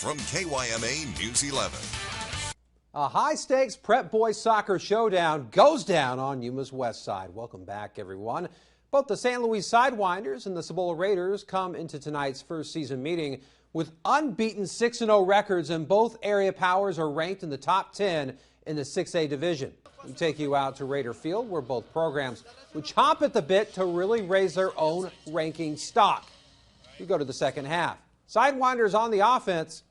from KYMA News 11. A high-stakes prep boys soccer showdown goes down on Yuma's west side. Welcome back, everyone. Both the San Luis Sidewinders and the Cibola Raiders come into tonight's first season meeting with unbeaten 6-0 records, and both area powers are ranked in the top 10 in the 6A division. We take you out to Raider Field, where both programs would chomp at the bit to really raise their own ranking stock. We go to the second half. Sidewinders on the offense.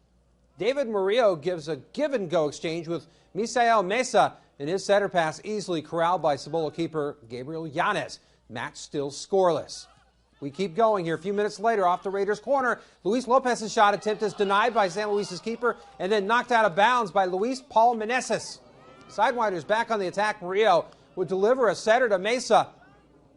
David Murillo gives a give-and-go exchange with Misael Mesa, and his center pass easily corralled by Cibola keeper Gabriel Yanez. Match still scoreless. We keep going here. A few minutes later, off the Raiders' corner, Luis Lopez's shot attempt is denied by San Luis's keeper and then knocked out of bounds by Luis Paul Meneses. Sidewinders back on the attack. Murillo would deliver a setter to Mesa,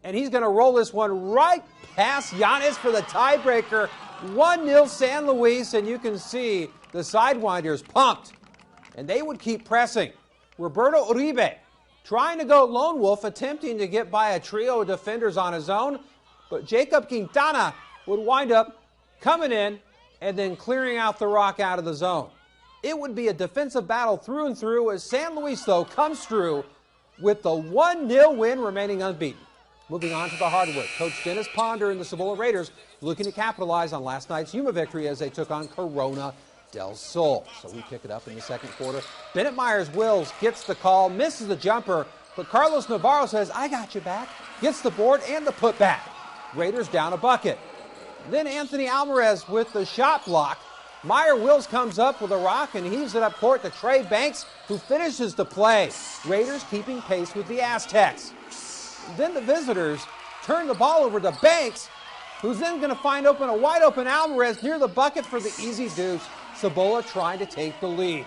and he's going to roll this one right past Yanez for the tiebreaker. 1-0 San Luis, and you can see the Sidewinders pumped, and they would keep pressing. Roberto Uribe trying to go lone wolf, attempting to get by a trio of defenders on his own, but Jacob Quintana would wind up coming in and then clearing out the rock out of the zone. It would be a defensive battle through and through, as San Luis, though, comes through with the 1-0 win, remaining unbeaten. Moving on to the hardwood, Coach Dennis Ponder and the Cibola Raiders looking to capitalize on last night's Yuma victory as they took on Corona del Sol. So we pick it up in the second quarter. Bennett Myers-Wills gets the call, misses the jumper, but Carlos Navarro says, "I got you back," gets the board and the putback. Raiders down a bucket. Then Anthony Alvarez with the shot block. Meyer-Wills comes up with a rock and heaves it up court to Trey Banks, who finishes the play. Raiders keeping pace with the Aztecs. Then the visitors turn the ball over to Banks, who's then going to find a wide open Alvarez near the bucket for the easy deuce. Cibola trying to take the lead.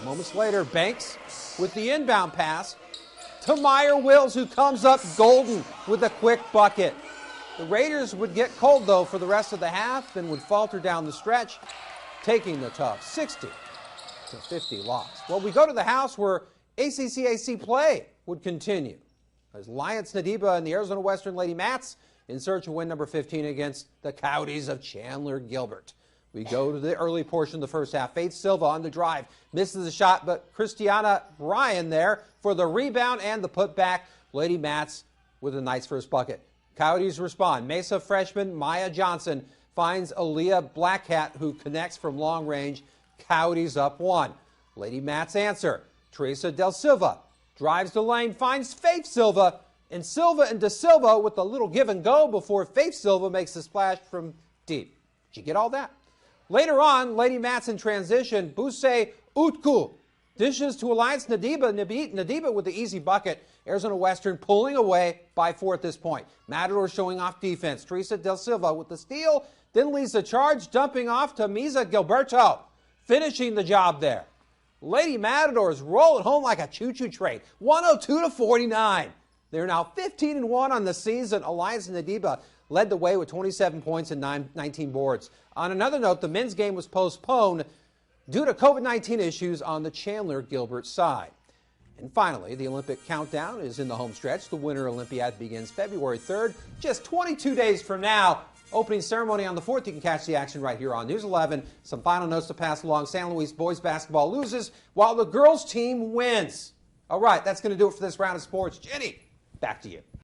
Moments later, Banks with the inbound pass to Meyer-Wills, who comes up golden with a quick bucket. The Raiders would get cold, though, for the rest of the half and would falter down the stretch, taking the tough 60-50 loss. Well, we go to the house where ACCAC play would continue, as Lions Nadiba and the Arizona Western Lady Mats in search of win number 15 against the Coyotes of Chandler Gilbert. We go to the early portion of the first half. Faith Silva on the drive, misses the shot, but Christiana Bryan there for the rebound and the putback. Lady Mats with a nice first bucket. Coyotes respond. Mesa freshman Maya Johnson finds Aaliyah Blackhat, who connects from long range. Coyotes up one. Lady Mats answer. Teresa Del Silva drives the lane, finds Faith Silva, and De Silva with a little give and go before Faith Silva makes the splash from deep. Did you get all that? Later on, Lady Mats in transition, Buse Utku dishes to Alliance Nadiba with the easy bucket. Arizona Western pulling away by 4 at this point. Matador showing off defense. Teresa Del Silva with the steal, then leads the charge, dumping off to Misa Gilberto, finishing the job there. Lady Matadors rolling home like a choo-choo train, 102-49. They're now 15-1 on the season. Alliance Nadiba led the way with 27 points and 19 boards. On another note, the men's game was postponed due to COVID-19 issues on the Chandler Gilbert side. And finally, the Olympic countdown is in the home stretch. The Winter Olympiad begins February 3rd, just 22 days from now. Opening ceremony on the 4th. You can catch the action right here on News 11. Some final notes to pass along. San Luis boys basketball loses while the girls team wins. All right, that's going to do it for this round of sports. Jenny, back to you.